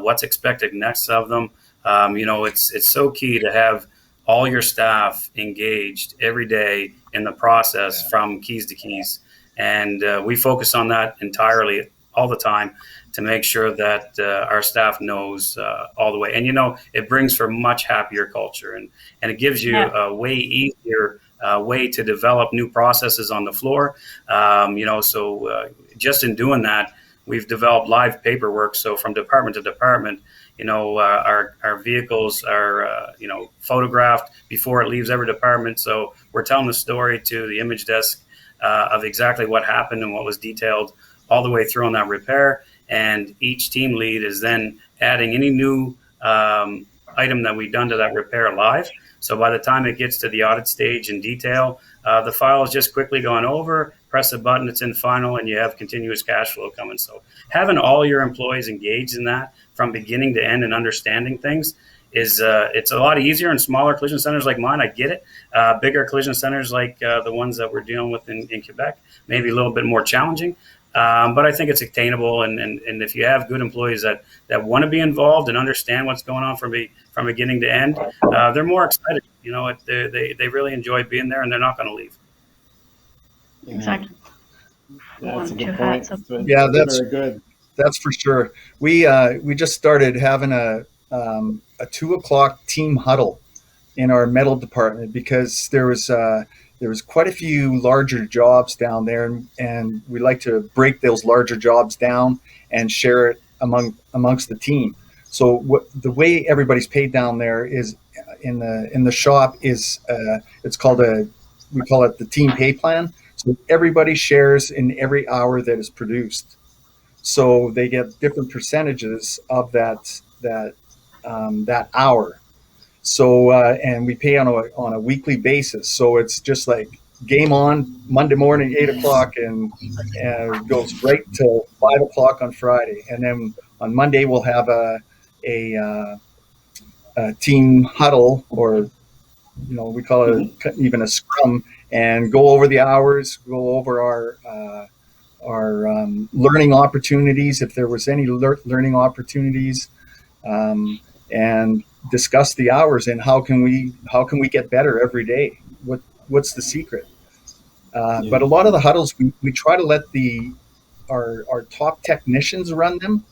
what's expected next of them. It's so key to have all your staff engaged every day in the process from keys to keys. And we focus on that entirely all the time to make sure that our staff knows all the way. And, it brings for much happier culture, and it gives you a way easier way to develop new processes on the floor. So just in doing that, we've developed live paperwork. So from department to department, our vehicles are, photographed before it leaves every department. So we're telling the story to the image desk of exactly what happened and what was detailed all the way through on that repair. And each team lead is then adding any new item that we've done to that repair live. So by the time it gets to the audit stage in detail, the file is just quickly gone over, press a button, it's in final, and you have continuous cash flow coming. So having all your employees engaged in that from beginning to end and understanding things is it's a lot easier in smaller collision centers like mine. I get it. Bigger collision centers like the ones that we're dealing with in Quebec, maybe a little bit more challenging. But I think it's attainable, and if you have good employees that want to be involved and understand what's going on from beginning to end, they're more excited. They really enjoy being there, and they're not going to leave. Exactly. That's a good point. Yeah, that's very good. That's for sure. We just started having a 2:00 team huddle in our metal department, because there was there's quite a few larger jobs down there, and we like to break those larger jobs down and share it amongst the team. So the way everybody's paid down there is in the shop is we call it the team pay plan. So everybody shares in every hour that is produced. So they get different percentages of that hour. So and we pay on a weekly basis. So it's just like game on Monday morning, 8 o'clock, and it goes right till 5 o'clock on Friday. And then on Monday we'll have a team huddle, or we call it even a scrum, and go over the hours, go over our learning opportunities, if there was any learning opportunities, and discuss the hours and how can we get better every day. What's the secret? But a lot of the huddles we try to let our top technicians run them,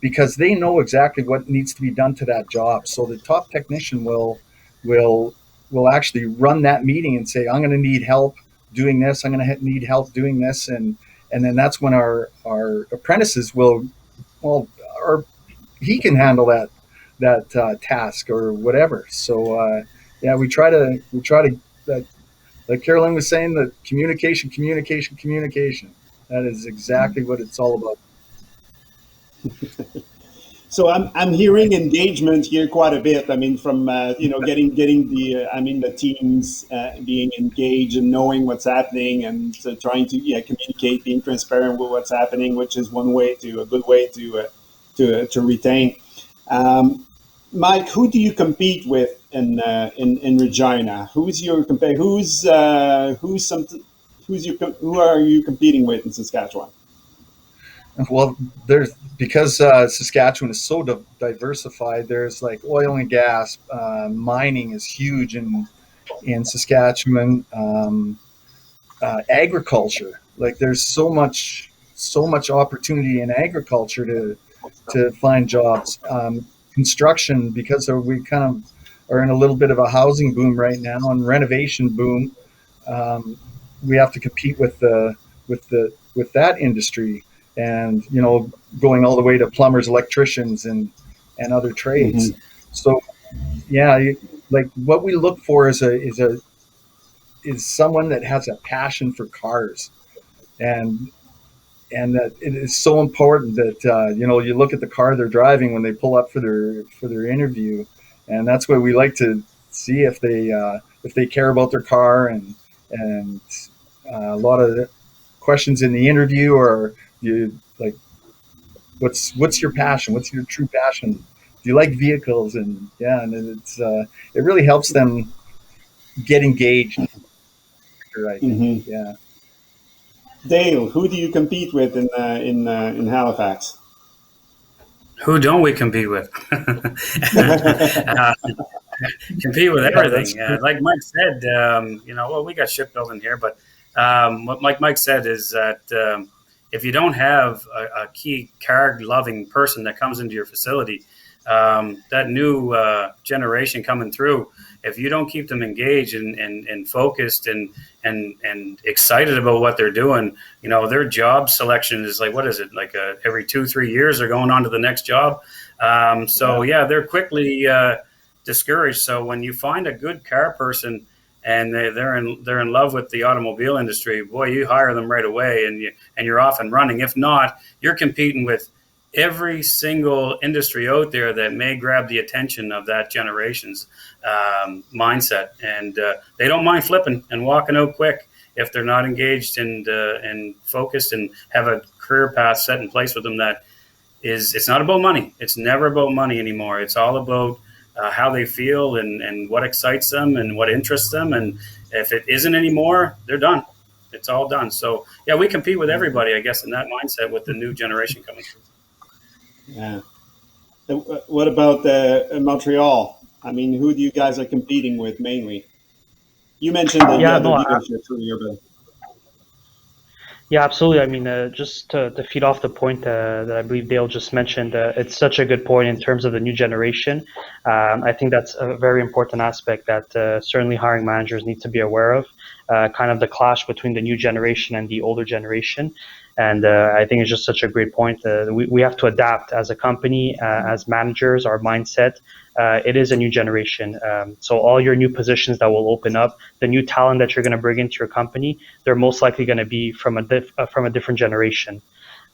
because they know exactly what needs to be done to that job. So the top technician will actually run that meeting and say, I'm going to need help doing this, I'm going to need help doing this, and then that's when our apprentices will, or he can handle that task or whatever. So we try to like Carolyn was saying, the communication. That is exactly what it's all about. So I'm hearing engagement here quite a bit. I mean, from getting the teams being engaged and knowing what's happening, and trying to communicate, being transparent with what's happening, which is a good way to retain. Mike, who do you compete with in Regina? Who are you competing with in Saskatchewan? Well, because Saskatchewan is so diversified. There's like oil and gas, mining is huge in Saskatchewan. Agriculture, like there's so much opportunity in agriculture to find jobs. Construction, because we kind of are in a little bit of a housing boom right now and renovation boom. We have to compete with that industry. And going all the way to plumbers, electricians, and other trades. Mm-hmm. So, like what we look for is someone that has a passion for cars, and that it is so important that you look at the car they're driving when they pull up for their interview, and that's what we like to see, if they care about their car, and a lot of questions in the interview, or you like, what's your passion? What's your true passion? Do you like vehicles? And it's it really helps them get engaged. I think. Mm-hmm. Yeah. Dale, who do you compete with in Halifax? Who don't we compete with? Compete with everything. Like Mike said, we got shipbuilding here, but what Mike said is that if you don't have a key car-loving person that comes into your facility, that new generation coming through, if you don't keep them engaged and focused and excited about what they're doing, their job selection is like, what is it? Like every 2-3 years they're going on to the next job. They're quickly discouraged. So when you find a good car person and they're in love with the automobile industry, boy, you hire them right away and you're off and running. If not, you're competing with every single industry out there that may grab the attention of that generation's mindset, and they don't mind flipping and walking out quick if they're not engaged and focused and have a career path set in place with them. It's not about money. It's never about money anymore. It's all about how they feel and what excites them and what interests them. And if it isn't anymore, they're done. It's all done. So we compete with everybody, I guess, in that mindset with the new generation coming through. Yeah. What about Montreal? I mean, who do you guys are competing with mainly? You mentioned the leadership earlier, but Yeah, absolutely. I mean, just to feed off the point that I believe Dale just mentioned, it's such a good point in terms of the new generation. I think that's a very important aspect that certainly hiring managers need to be aware of, kind of the clash between the new generation and the older generation. And I think it's just such a great point. We have to adapt as a company, as managers, our mindset. It is a new generation. So all your new positions that will open up, the new talent that you're going to bring into your company, they're most likely going to be from a different generation.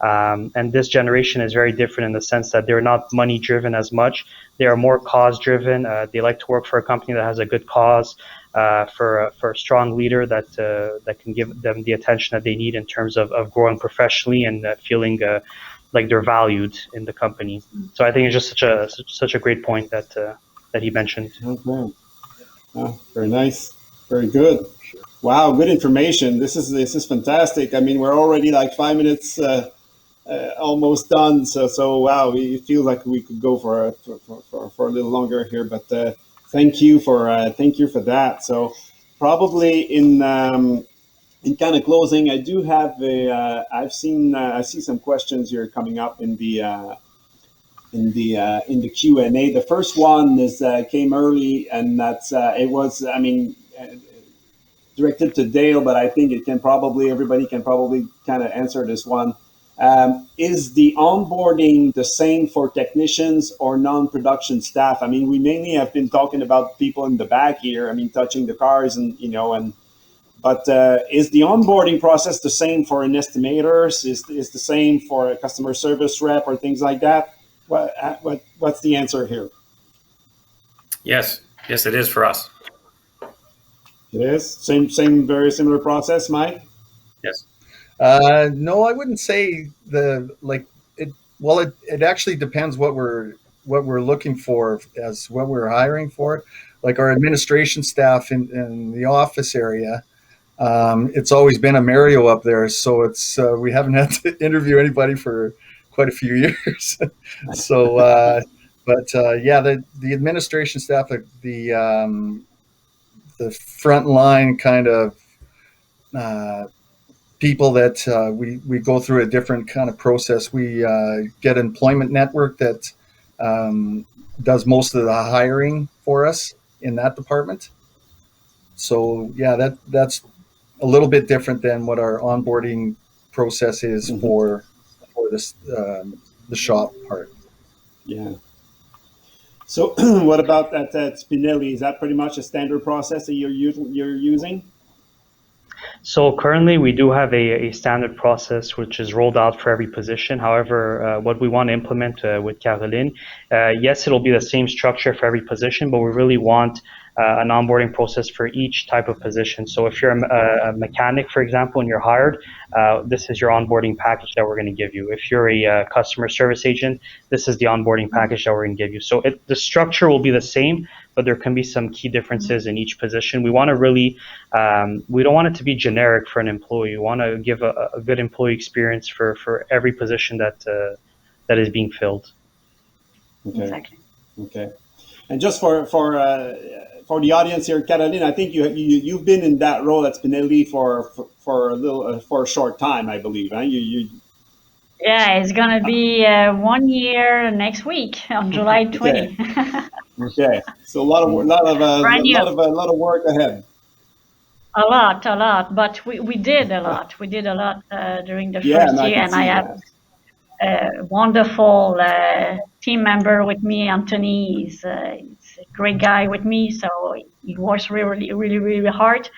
And this generation is very different in the sense that they're not money driven as much. They are more cause driven. They like to work for a company that has a good cause, for a strong leader that can give them the attention that they need in terms of growing professionally and feeling like they're valued in the company. So I think it's just such a great point that he mentioned. Okay. Oh, very nice. Very good. Wow, good information. This is fantastic. I mean, we're already like 5 minutes almost done. So wow, it feels like we could go for a little longer here. But thank you for that. So probably in kind of closing, I do have I see some questions here coming up in the Q&A. The first one is came early, and that's it was, I mean, directed to Dale, but I think everybody can probably kind of answer this one. Is the onboarding the same for technicians or non-production staff? I mean, we mainly have been talking about people in the back here. I mean, touching the cars but is the onboarding process the same for an estimator? Is the same for a customer service rep or things like that? What's the answer here? Yes, it is for us. It is same, very similar process, Mike. Yes. No, I wouldn't say it. Well, it actually depends what we're looking for as what we're hiring for. Like our administration staff in the office area, it's always been a Mario up there, so it's we haven't had to interview anybody for quite a few years. So, yeah, the administration staff, the frontline kind of people that we go through a different kind of process. We get an employment network that does most of the hiring for us in that department. So yeah, that's a little bit different than what our onboarding process is for this the shop part. Yeah. So what about that Spinelli? Is that pretty much a standard process that you're using? So currently we do have a standard process which is rolled out for every position. However, what we want to implement with Caroline, yes, it'll be the same structure for every position, but we really want an onboarding process for each type of position. So if you're a mechanic, for example, and you're hired, this is your onboarding package that we're going to give you. If you're a customer service agent, this is the onboarding package that we're going to give you. So the structure will be the same, but there can be some key differences in each position. We want to really, we don't want it to be generic for an employee. We want to give a good employee experience for every position that is being filled. Okay. Exactly. Okay. And just for the audience here, Caroline, I think you've been in that role at Spinelli for a short time, I believe. Huh? Yeah, it's gonna be 1 year next week on July 20. Okay. So a lot of work ahead. A lot, but we did a lot. We did a lot during the first year, and I have a wonderful team member with me, Anthony. He's a great guy with me, so he works really, really, really hard.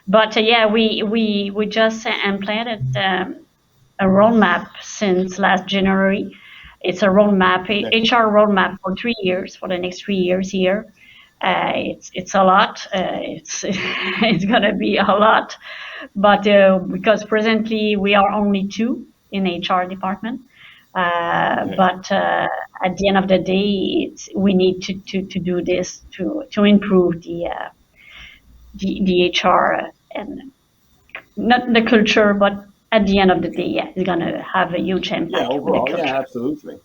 But yeah, we just implemented a roadmap since last January. It's a roadmap, HR roadmap for 3 years, for the next 3 years here. It's a lot. It's gonna be a lot, but because presently we are only 2 in HR department. But at the end of the day, we need to do this to improve the HR and not the culture, but at the end of the day, yeah, it's gonna have a huge impact. Yeah, overall, yeah, absolutely.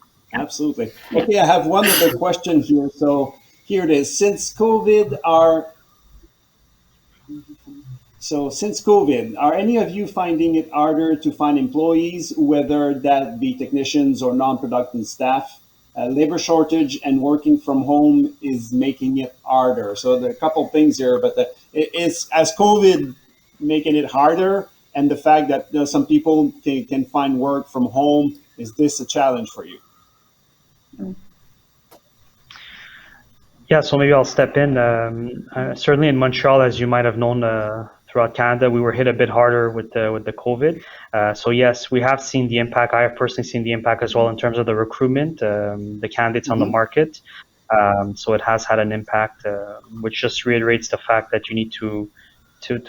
Okay, I have one other question here. So here it is. Since COVID So since COVID, are any of you finding it harder to find employees, whether that be technicians or non-productive staff? Labor shortage and working from home is making it harder. So there are a couple of things here, but it's as COVID making it harder, and the fact that some people can find work from home, is this a challenge for you? Yeah, so maybe I'll step in. Certainly in Montreal, as you might have known, throughout Canada, we were hit a bit harder with the COVID. So yes, we have seen the impact. I have personally seen the impact as well in terms of the recruitment, the candidates on the market. So it has had an impact, which just reiterates the fact that you need to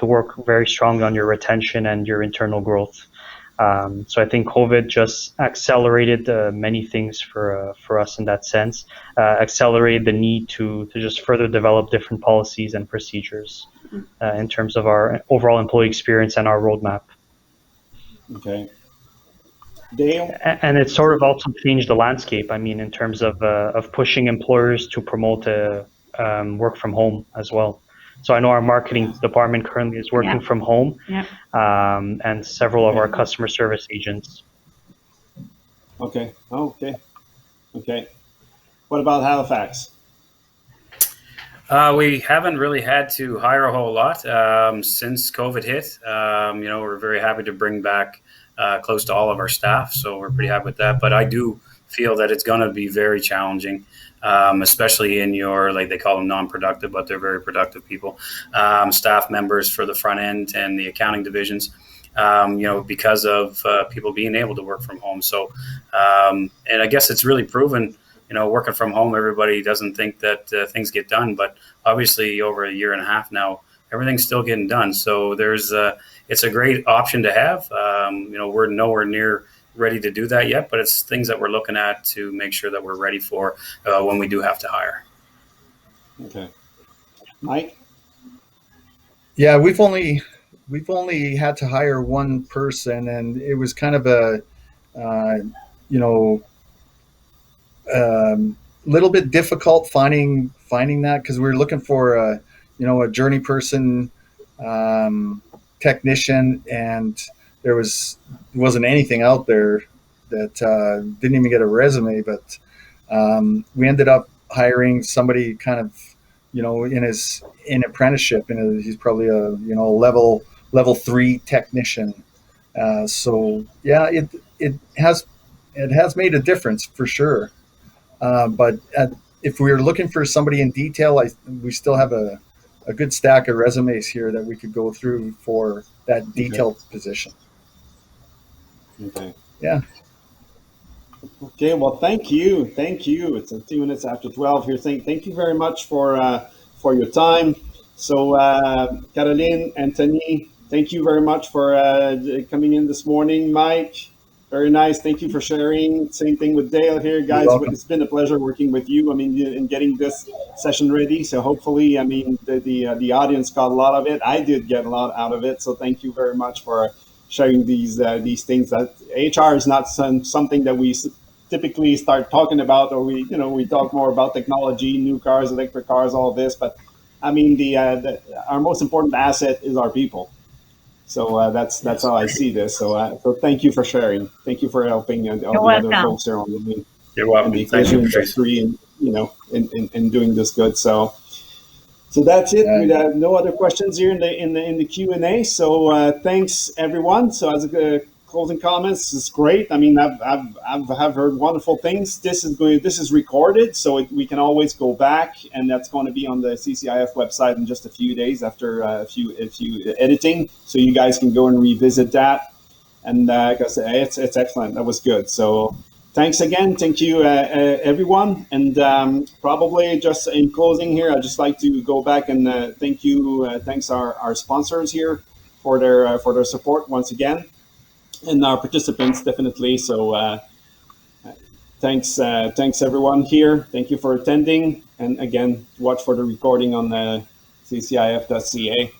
work very strongly on your retention and your internal growth. So I think COVID just accelerated many things for us in that sense, accelerated the need to just further develop different policies and procedures in terms of our overall employee experience and our roadmap. Okay. Dale? And it sort of also changed the landscape. I mean, in terms of pushing employers to promote work from home as well. So I know our marketing department currently is working from home, and several of our customer service agents. Okay. Okay. What about Halifax? We haven't really had to hire a whole lot since COVID hit. We're very happy to bring back close to all of our staff, so we're pretty happy with that. But I do feel that it's going to be very challenging, especially in your, like they call them non-productive, but they're very productive people, staff members for the front end and the accounting divisions, because of people being able to work from home. So, and I guess it's really proven, working from home, everybody doesn't think that things get done, but obviously over a year and a half now, everything's still getting done. So it's a great option to have. We're nowhere near ready to do that yet, but it's things that we're looking at to make sure that we're ready for when we do have to hire. Okay. Mike? Yeah, we've only had to hire one person, and it was kind of a little bit difficult finding that, because we were looking for a journey person, technician, and there wasn't anything out there that didn't even get a resume. But we ended up hiring somebody kind of in apprenticeship, he's probably a level 3 technician. So yeah, it has made a difference for sure. But if we were looking for somebody in detail, we still have a good stack of resumes here that we could go through for that detailed position. Okay. Yeah. Okay. Well, thank you. It's 2 minutes after 12 here. Thank you very much for your time. So, Caroline, Anthony, thank you very much for coming in this morning. Mike, very nice. Thank you for sharing. Same thing with Dale here, guys. It's been a pleasure working with you. I mean, in getting this session ready. So hopefully, I mean, the audience got a lot of it. I did get a lot out of it. So thank you very much for sharing these things. That HR is not something that we typically start talking about, or we talk more about technology, new cars, electric cars, all of this. But I mean, our most important asset is our people. So that's how I see this. So thank you for sharing. Thank you for helping all the other folks here on the You're welcome. Thank you, industry, and in doing this good. So that's it. We have no other questions here in the Q&A. So thanks everyone. So as a closing comments, it's great. I mean, I've heard wonderful things. This is recorded, so we can always go back, and that's going to be on the CCIF website in just a few days after a few editing, so you guys can go and revisit that. And it's excellent. That was good. So thanks again. Thank you, everyone. And probably just in closing here, I'd just like to go back and thanks our sponsors here for their support once again. And our participants, definitely. So thanks everyone here. Thank you for attending. And again, watch for the recording on the ccif.ca.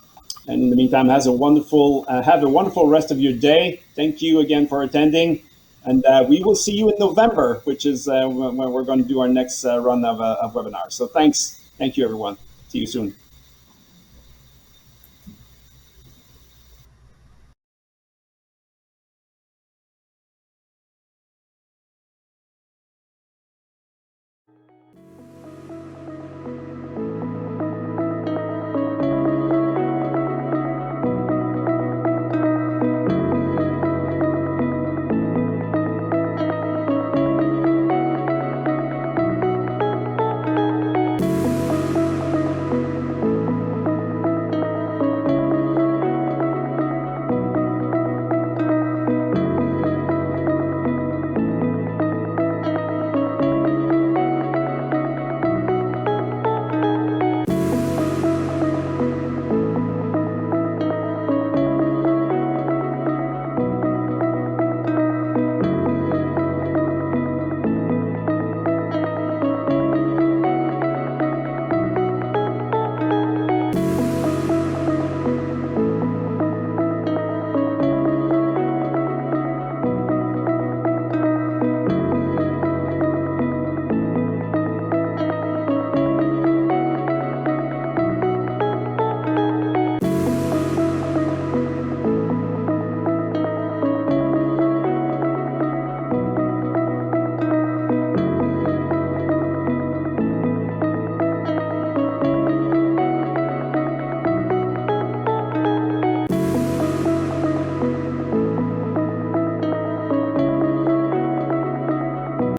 And in the meantime, have a wonderful rest of your day. Thank you again for attending. And we will see you in November, which is when we're going to do our next run of webinars. So thank you, everyone. See you soon.